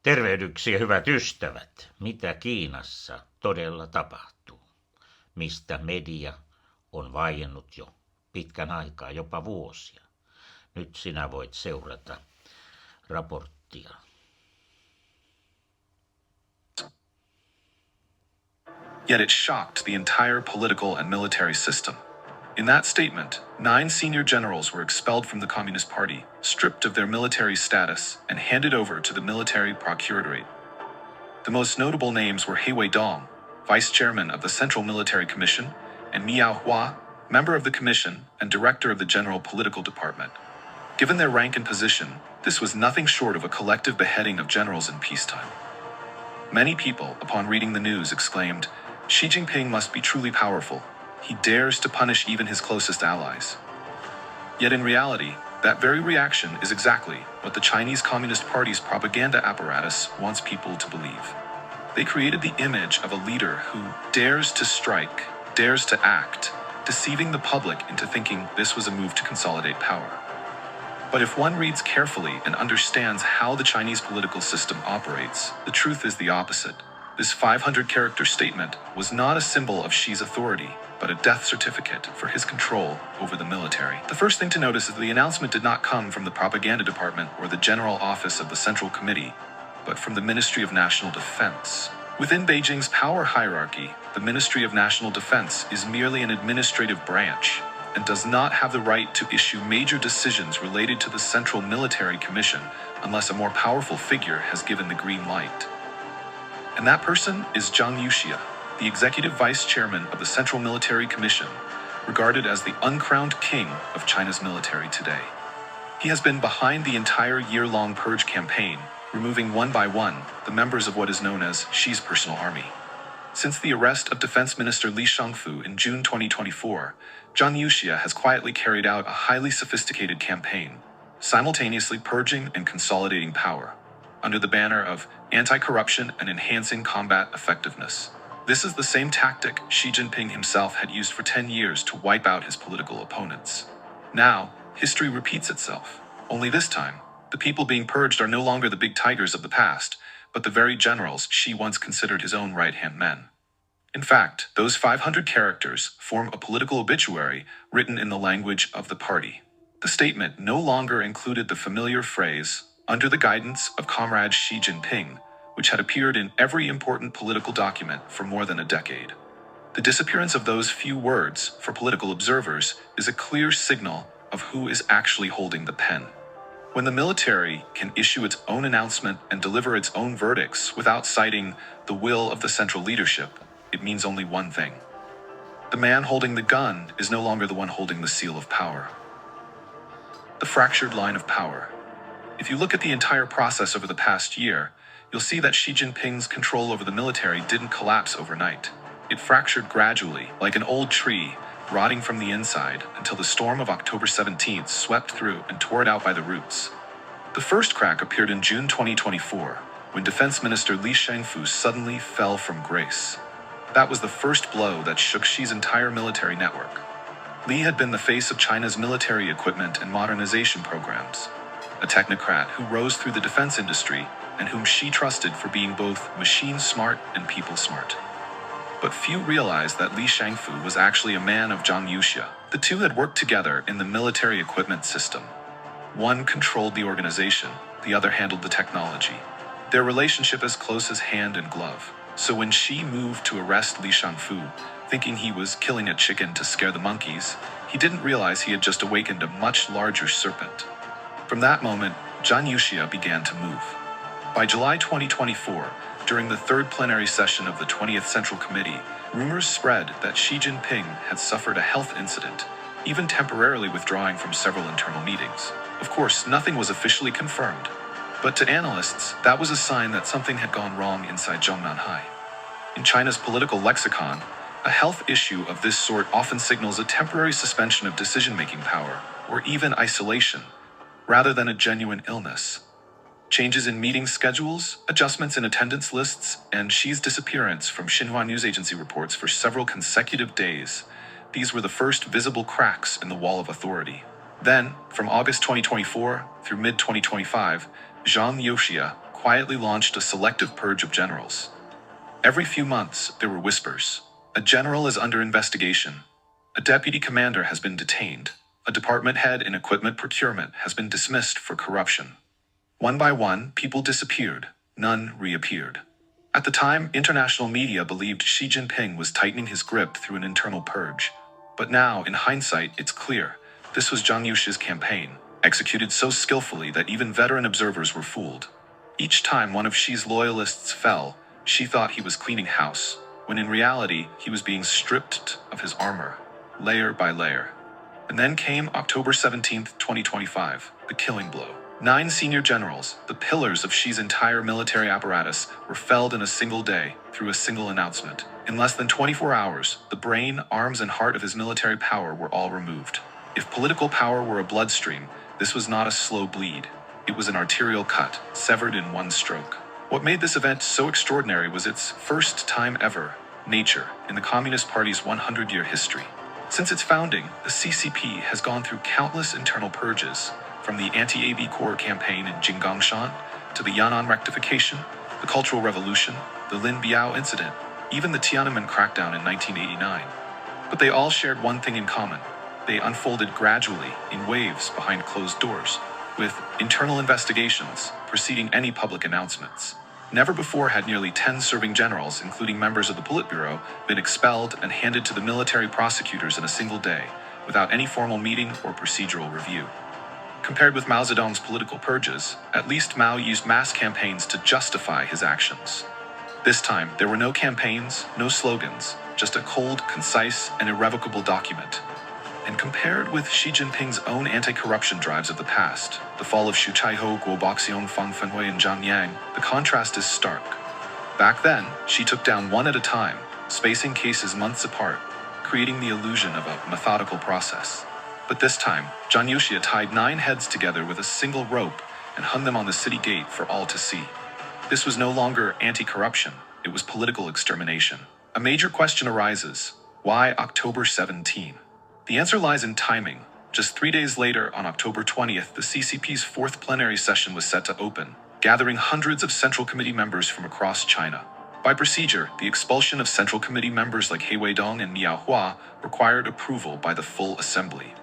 Tervehdyksiä hyvät ystävät, mitä Kiinassa todella tapahtuu, mistä media on vaiennut jo pitkän aikaa, jopa vuosia. Nyt sinä voit seurata raporttia. Yet it shocked the entire political and military system. In that statement, 9 senior generals were expelled from the Communist Party, stripped of their military status, and handed over to the military procuratorate. The most notable names were He Weidong, vice chairman of the Central Military Commission, and Miao Hua, member of the commission and director of the General Political Department. Given their rank and position, this was nothing short of a collective beheading of generals in peacetime. Many people, upon reading the news, exclaimed, "Xi Jinping must be truly powerful. He dares to punish even his closest allies." Yet in reality, that very reaction is exactly what the Chinese Communist Party's propaganda apparatus wants people to believe. They created the image of a leader who dares to strike, dares to act, deceiving the public into thinking this was a move to consolidate power. But if one reads carefully and understands how the Chinese political system operates, the truth is the opposite. This 500-character statement was not a symbol of Xi's authority, but a death certificate for his control over the military. The first thing to notice is that the announcement did not come from the propaganda department or the general office of the Central Committee, but from the Ministry of National Defense. Within Beijing's power hierarchy, the Ministry of National Defense is merely an administrative branch and does not have the right to issue major decisions related to the Central Military Commission unless a more powerful figure has given the green light. And that person is Jan Yushia, the executive vice chairman of the Central Military Commission, regarded as the uncrowned king of China's military today. He has been behind the entire year-long purge campaign, removing one by one the members of what is known as Xi's personal army. Since the arrest of Defense Minister Li Shangfu in June 2024, Jan Yushia has quietly carried out a highly sophisticated campaign, simultaneously purging and consolidating power, under the banner of anti-corruption and enhancing combat effectiveness. This is the same tactic Xi Jinping himself had used for 10 years to wipe out his political opponents. Now, history repeats itself. Only this time, the people being purged are no longer the big tigers of the past, but the very generals Xi once considered his own right-hand men. In fact, those 500 characters form a political obituary written in the language of the party. The statement no longer included the familiar phrase, "under the guidance of Comrade Xi Jinping," which had appeared in every important political document for more than a decade. The disappearance of those few words, for political observers, is a clear signal of who is actually holding the pen. When the military can issue its own announcement and deliver its own verdicts without citing the will of the central leadership, it means only one thing. The man holding the gun is no longer the one holding the seal of power. The fractured line of power. If you look at the entire process over the past year, you'll see that Xi Jinping's control over the military didn't collapse overnight. It fractured gradually, like an old tree, rotting from the inside, until the storm of October 17th swept through and tore it out by the roots. The first crack appeared in June 2024, when Defense Minister Li Shangfu suddenly fell from grace. That was the first blow that shook Xi's entire military network. Li had been the face of China's military equipment and modernization programs, a technocrat who rose through the defense industry and whom Xi trusted for being both machine smart and people smart. But few realized that Li Shangfu was actually a man of Jan Yushia. The two had worked together in the military equipment system. One controlled the organization, the other handled the technology. Their relationship as close as hand and glove. So when Xi moved to arrest Li Shangfu, thinking he was killing a chicken to scare the monkeys, he didn't realize he had just awakened a much larger serpent. From that moment, Jan Yushia began to move. By July 2024, during the third plenary session of the 20th Central Committee, rumors spread that Xi Jinping had suffered a health incident, even temporarily withdrawing from several internal meetings. Of course, nothing was officially confirmed, but to analysts, that was a sign that something had gone wrong inside Zhongnanhai. In China's political lexicon, a health issue of this sort often signals a temporary suspension of decision-making power, or even isolation, rather than a genuine illness. Changes in meeting schedules, adjustments in attendance lists, and Xi's disappearance from Xinhua news agency reports for several consecutive days. These were the first visible cracks in the wall of authority. Then, from August 2024 through mid-2025, Jan Yushia quietly launched a selective purge of generals. Every few months, there were whispers. A general is under investigation. A deputy commander has been detained. A department head in equipment procurement has been dismissed for corruption. One by one, people disappeared. None reappeared. At the time, international media believed Xi Jinping was tightening his grip through an internal purge. But now, in hindsight, it's clear. This was Jan Yushia's campaign, executed so skillfully that even veteran observers were fooled. Each time one of Xi's loyalists fell, Xi thought he was cleaning house, when in reality, he was being stripped of his armor, layer by layer. And then came October 17, 2025, the killing blow. 9 senior generals, the pillars of Xi's entire military apparatus, were felled in a single day through a single announcement. In less than 24 hours, the brain, arms, and heart of his military power were all removed. If political power were a bloodstream, this was not a slow bleed. It was an arterial cut, severed in one stroke. What made this event so extraordinary was its first time ever, nature, in the Communist Party's 100-year history. Since its founding, the CCP has gone through countless internal purges, from the anti-AB Corps campaign in Jinggangshan to the Yan'an rectification, the Cultural Revolution, the Lin Biao incident, even the Tiananmen crackdown in 1989. But they all shared one thing in common. They unfolded gradually, in waves behind closed doors, with internal investigations preceding any public announcements. Never before had nearly 10 serving generals, including members of the Politburo, been expelled and handed to the military prosecutors in a single day, without any formal meeting or procedural review. Compared with Mao Zedong's political purges, at least Mao used mass campaigns to justify his actions. This time, there were no campaigns, no slogans, just a cold, concise, and irrevocable document. And compared with Xi Jinping's own anti-corruption drives of the past, the fall of Xu Chaiho, Guo Boxiong, Fang Fenhui, and Zhang Yang, the contrast is stark. Back then, Xi took down one at a time, spacing cases months apart, creating the illusion of a methodical process. But this time, Jan Yushia tied 9 heads together with a single rope and hung them on the city gate for all to see. This was no longer anti-corruption, it was political extermination. A major question arises: why October 17? The answer lies in timing. Just 3 days later, on October 20th, the CCP's 4th plenary session was set to open, gathering hundreds of Central Committee members from across China. By procedure, the expulsion of Central Committee members like He Weidong and Miao Hua required approval by the full assembly.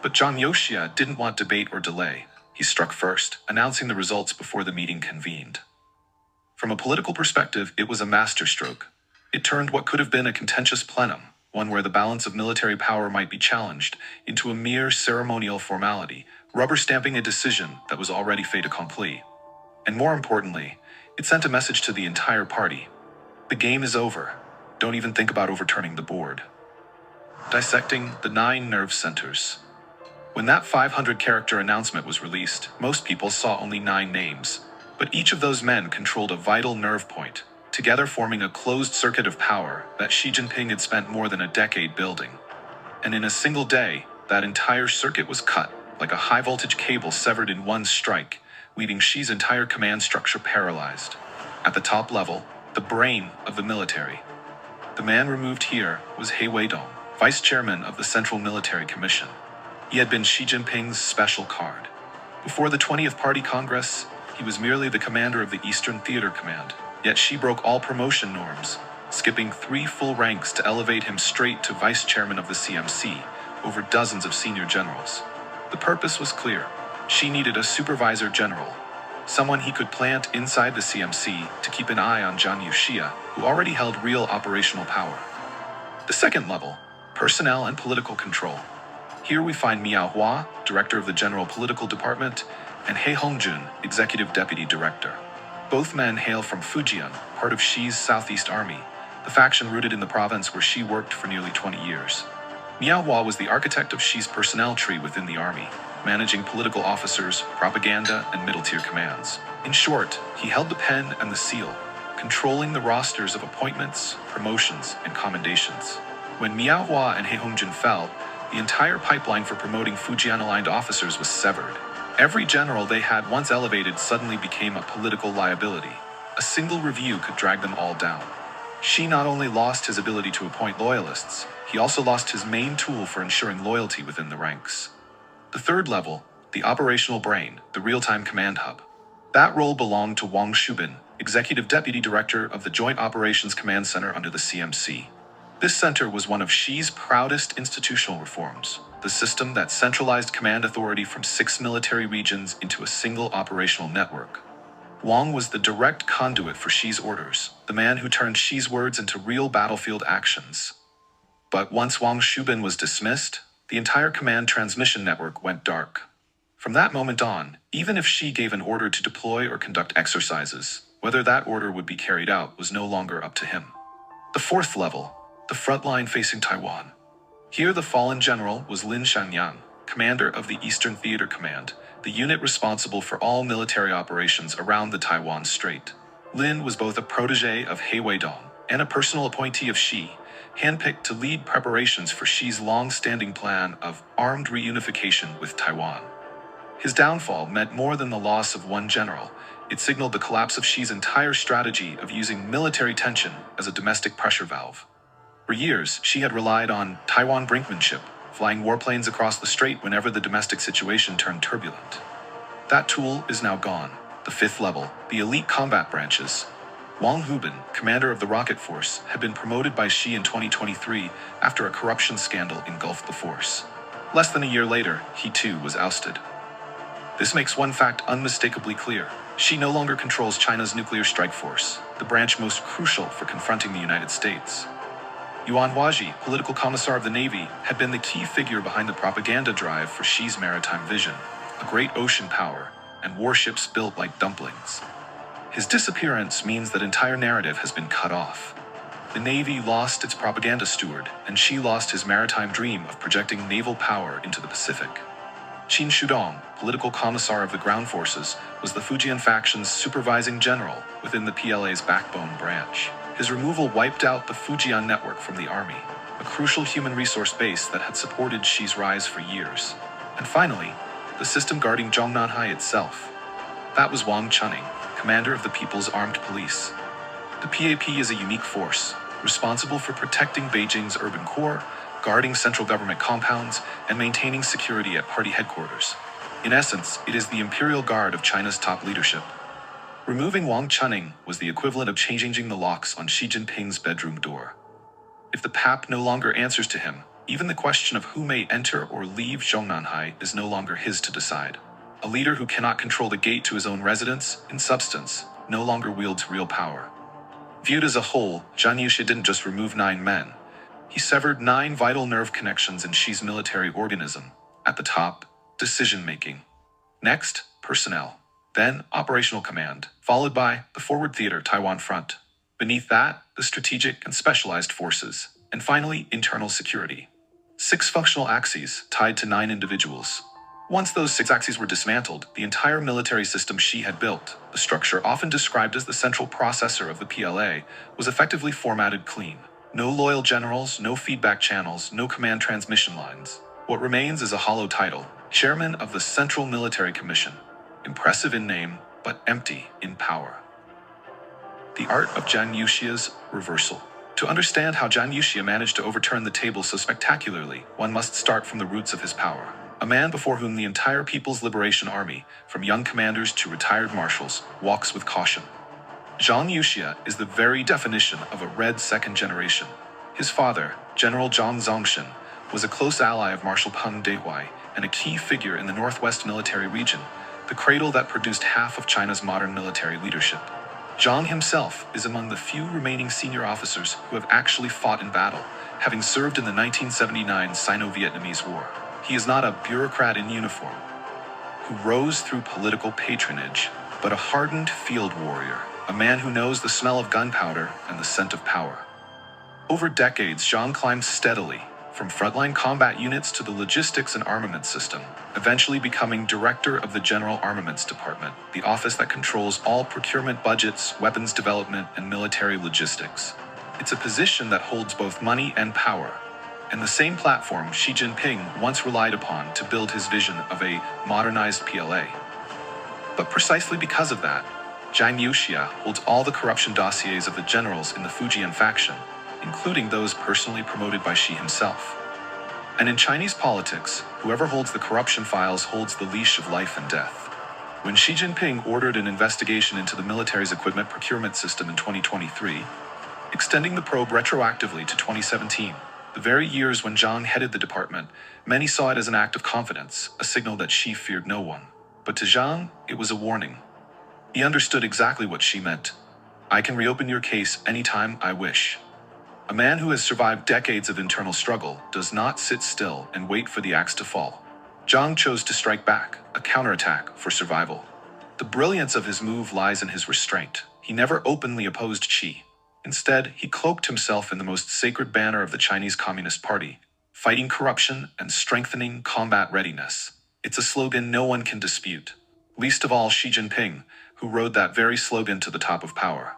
But Jan Yushia didn't want debate or delay. He struck first, announcing the results before the meeting convened. From a political perspective, it was a masterstroke. It turned what could have been a contentious plenum, one where the balance of military power might be challenged, into a mere ceremonial formality, rubber-stamping a decision that was already fait accompli. And more importantly, it sent a message to the entire party. The game is over. Don't even think about overturning the board. Dissecting the 9 nerve centers. When that 500-character announcement was released, most people saw only 9 names. But each of those men controlled a vital nerve point, together forming a closed circuit of power that Xi Jinping had spent more than a decade building. And in a single day, that entire circuit was cut, like a high-voltage cable severed in one strike, leaving Xi's entire command structure paralyzed. At the top level, the brain of the military. The man removed here was He Weidong, vice chairman of the Central Military Commission. He had been Xi Jinping's special card. Before the 20th Party Congress, he was merely the commander of the Eastern Theater Command. Yet Xi broke all promotion norms, skipping 3 full ranks to elevate him straight to vice chairman of the CMC, over dozens of senior generals. The purpose was clear. Xi needed a supervisor general, someone he could plant inside the CMC to keep an eye on Jan Yushia, who already held real operational power. The second level, personnel and political control. Here we find Miao Hua, director of the General Political Department, and He Hongjun, executive deputy director. Both men hail from Fujian, part of Xi's Southeast Army, the faction rooted in the province where Xi worked for nearly 20 years. Miao Hua was the architect of Xi's personnel tree within the army, managing political officers, propaganda, and middle-tier commands. In short, he held the pen and the seal, controlling the rosters of appointments, promotions, and commendations. When Miao Hua and He Hongjun fell, the entire pipeline for promoting Fujian-aligned officers was severed. Every general they had once elevated suddenly became a political liability. A single review could drag them all down. Xi not only lost his ability to appoint loyalists, he also lost his main tool for ensuring loyalty within the ranks. The third level, the operational brain, the real-time command hub. That role belonged to Wang Shubin, Executive Deputy Director of the Joint Operations Command Center under the CMC. This center was one of Xi's proudest institutional reforms, the system that centralized command authority from 6 military regions into a single operational network. Wang was the direct conduit for Xi's orders, the man who turned Xi's words into real battlefield actions. But once Wang Shubin was dismissed, the entire command transmission network went dark. From that moment on, even if Xi gave an order to deploy or conduct exercises, whether that order would be carried out was no longer up to him. The fourth level, the front line facing Taiwan. Here the fallen general was Lin Shangyang, commander of the Eastern Theater Command, the unit responsible for all military operations around the Taiwan Strait. Lin was both a protege of He Weidong and a personal appointee of Xi, handpicked to lead preparations for Xi's long-standing plan of armed reunification with Taiwan. His downfall meant more than the loss of one general. It signaled the collapse of Xi's entire strategy of using military tension as a domestic pressure valve. For years, Xi had relied on Taiwan brinkmanship, flying warplanes across the strait whenever the domestic situation turned turbulent. That tool is now gone. The fifth level, the elite combat branches. Wang Hubin, commander of the rocket force, had been promoted by Xi in 2023 after a corruption scandal engulfed the force. Less than a year later, he too was ousted. This makes one fact unmistakably clear. Xi no longer controls China's nuclear strike force, the branch most crucial for confronting the United States. Yuan Huaji, political commissar of the Navy, had been the key figure behind the propaganda drive for Xi's maritime vision, a great ocean power, and warships built like dumplings. His disappearance means that entire narrative has been cut off. The Navy lost its propaganda steward, and Xi lost his maritime dream of projecting naval power into the Pacific. Qin Shudong, political commissar of the ground forces, was the Fujian faction's supervising general within the PLA's backbone branch. His removal wiped out the Fujian network from the army, a crucial human resource base that had supported Xi's rise for years. And finally, the system guarding Zhongnanhai itself. That was Wang Chunning, commander of the People's Armed Police. The PAP is a unique force, responsible for protecting Beijing's urban core, guarding central government compounds, and maintaining security at party headquarters. In essence, it is the Imperial Guard of China's top leadership. Removing Wang Chunning was the equivalent of changing the locks on Xi Jinping's bedroom door. If the PAP no longer answers to him, even the question of who may enter or leave Zhongnanhai is no longer his to decide. A leader who cannot control the gate to his own residence, in substance, no longer wields real power. Viewed as a whole, Jan Yushia didn't just remove 9 men. He severed 9 vital nerve connections in Xi's military organism. At the top, decision-making. Next, personnel. Then, operational command, followed by the forward theater Taiwan front. Beneath that, the strategic and specialized forces. And finally, internal security. 6 functional axes tied to 9 individuals. Once those 6 axes were dismantled, the entire military system Xi had built, the structure often described as the central processor of the PLA, was effectively formatted clean. No loyal generals, no feedback channels, no command transmission lines. What remains is a hollow title, Chairman of the Central Military Commission. Impressive in name, but empty in power. The art of Jan Yushia's reversal. To understand how Jan Yushia managed to overturn the table so spectacularly, one must start from the roots of his power. A man before whom the entire People's Liberation Army, from young commanders to retired marshals, walks with caution. Jan Yushia is the very definition of a red second generation. His father, General Zhang Zongshin, was a close ally of Marshal Peng Dehuai and a key figure in the Northwest Military Region, the cradle that produced half of China's modern military leadership. Zhang himself is among the few remaining senior officers who have actually fought in battle, having served in the 1979 Sino-Vietnamese War. He is not a bureaucrat in uniform, who rose through political patronage, but a hardened field warrior, a man who knows the smell of gunpowder and the scent of power. Over decades, Zhang climbed steadily, from frontline combat units to the logistics and armaments system, eventually becoming director of the General Armaments Department, the office that controls all procurement budgets, weapons development, and military logistics. It's a position that holds both money and power, and the same platform Xi Jinping once relied upon to build his vision of a modernized PLA. But precisely because of that, Jan Yushia holds all the corruption dossiers of the generals in the Fujian faction, including those personally promoted by Xi himself. And in Chinese politics, whoever holds the corruption files holds the leash of life and death. When Xi Jinping ordered an investigation into the military's equipment procurement system in 2023, extending the probe retroactively to 2017, the very years when Zhang headed the department, many saw it as an act of confidence, a signal that Xi feared no one. But to Zhang, it was a warning. He understood exactly what Xi meant. I can reopen your case anytime I wish. A man who has survived decades of internal struggle does not sit still and wait for the axe to fall. Zhang chose to strike back, a counterattack for survival. The brilliance of his move lies in his restraint. He never openly opposed Xi. Instead, he cloaked himself in the most sacred banner of the Chinese Communist Party, fighting corruption and strengthening combat readiness. It's a slogan no one can dispute, least of all Xi Jinping, who rode that very slogan to the top of power.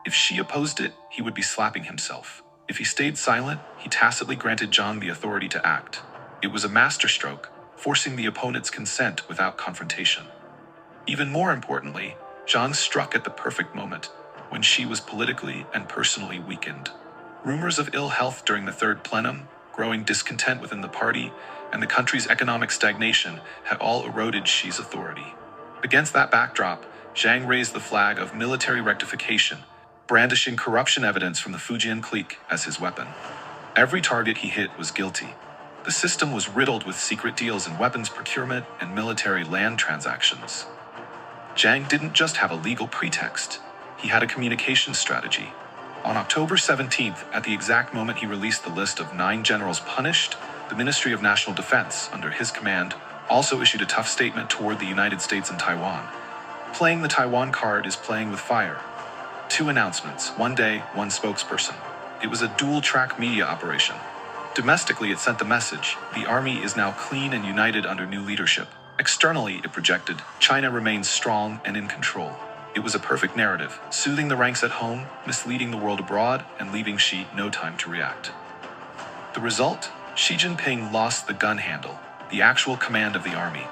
If Xi opposed it, he would be slapping himself. If he stayed silent, he tacitly granted Zhang the authority to act. It was a masterstroke, forcing the opponent's consent without confrontation. Even more importantly, Zhang struck at the perfect moment, when Xi was politically and personally weakened. Rumors of ill health during the third plenum, growing discontent within the party, and the country's economic stagnation had all eroded Xi's authority. Against that backdrop, Zhang raised the flag of military rectification, brandishing corruption evidence from the Fujian clique as his weapon. Every target he hit was guilty. The system was riddled with secret deals in weapons procurement and military land transactions. Zhang didn't just have a legal pretext. He had a communication strategy. On October 17th, at the exact moment he released the list of 9 generals punished, the Ministry of National Defense, under his command, also issued a tough statement toward the United States and Taiwan. Playing the Taiwan card is playing with fire. 2 announcements, one day, one spokesperson. It was a dual-track media operation. Domestically, it sent the message, the army is now clean and united under new leadership. Externally, it projected, China remains strong and in control. It was a perfect narrative, soothing the ranks at home, misleading the world abroad, and leaving Xi no time to react. The result? Xi Jinping lost the gun handle, the actual command of the army.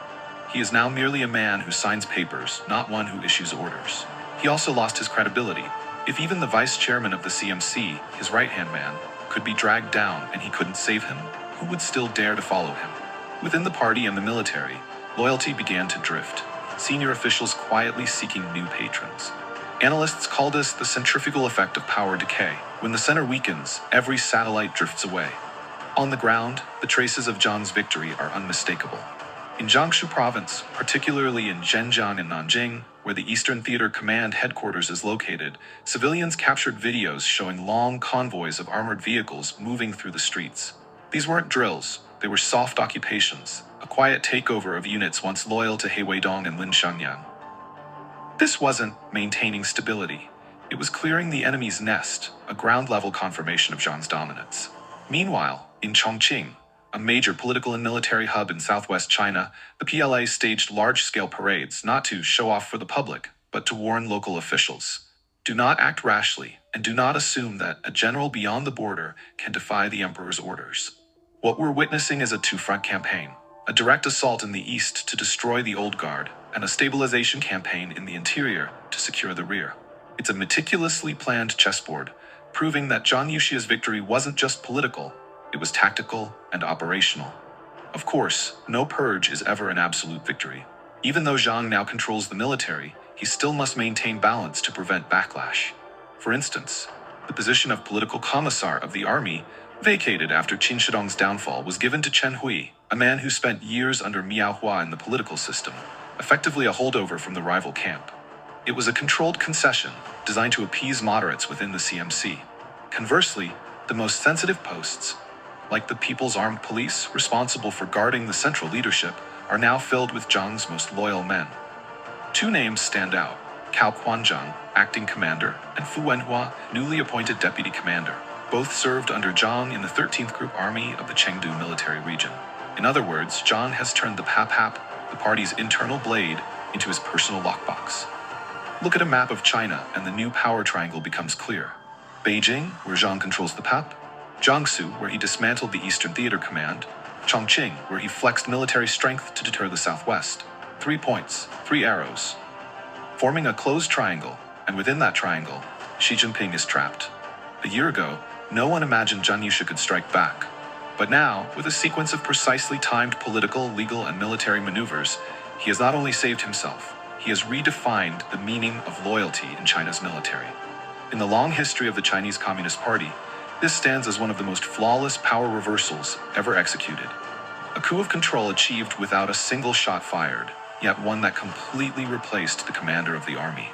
He is now merely a man who signs papers, not one who issues orders. He also lost his credibility. If even the vice chairman of the CMC, his right-hand man, could be dragged down and he couldn't save him, who would still dare to follow him? Within the party and the military, loyalty began to drift, senior officials quietly seeking new patrons. Analysts call this the centrifugal effect of power decay. When the center weakens, every satellite drifts away. On the ground, the traces of Zhang's victory are unmistakable. In Jiangsu province, particularly in Zhenjiang and Nanjing, where the Eastern Theater Command headquarters is located, civilians captured videos showing long convoys of armored vehicles moving through the streets. These weren't drills, they were soft occupations, a quiet takeover of units once loyal to Heiweidong and Linshangyang. This wasn't maintaining stability. It was clearing the enemy's nest, a ground-level confirmation of Zhang's dominance. Meanwhile, in Chongqing, a major political and military hub in southwest China, the PLA staged large-scale parades not to show off for the public, but to warn local officials. Do not act rashly, and do not assume that a general beyond the border can defy the emperor's orders. What we're witnessing is a two-front campaign. A direct assault in the east to destroy the old guard, and a stabilization campaign in the interior to secure the rear. It's a meticulously planned chessboard, proving that Jan Yushia's victory wasn't just political, it was tactical and operational. Of course, no purge is ever an absolute victory. Even though Zhang now controls the military, he still must maintain balance to prevent backlash. For instance, the position of political commissar of the army, vacated after Qin Shi Huang's downfall, was given to Chen Hui, a man who spent years under Miao Hua in the political system, effectively a holdover from the rival camp. It was a controlled concession, designed to appease moderates within the CMC. Conversely, the most sensitive posts, like the People's Armed Police, responsible for guarding the central leadership, are now filled with Zhang's most loyal men. 2 names stand out, Cao Quanzhang, acting commander, and Fu Wenhua, newly appointed deputy commander. Both served under Zhang in the 13th Group Army of the Chengdu military region. In other words, Zhang has turned the PAP, the party's internal blade, into his personal lockbox. Look at a map of China and the new power triangle becomes clear. Beijing, where Zhang controls the PAP, Jiangsu, where he dismantled the Eastern Theater Command, Chongqing, where he flexed military strength to deter the Southwest. 3 points, 3 arrows. Forming a closed triangle, and within that triangle, Xi Jinping is trapped. A year ago, no one imagined Jan Yushia could strike back. But now, with a sequence of precisely timed political, legal, and military maneuvers, he has not only saved himself, he has redefined the meaning of loyalty in China's military. In the long history of the Chinese Communist Party, this stands as one of the most flawless power reversals ever executed. A coup of control achieved without a single shot fired, yet one that completely replaced the commander of the army.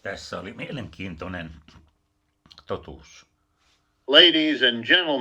Tässä oli mielenkiintoinen totuus. Ladies and gentlemen.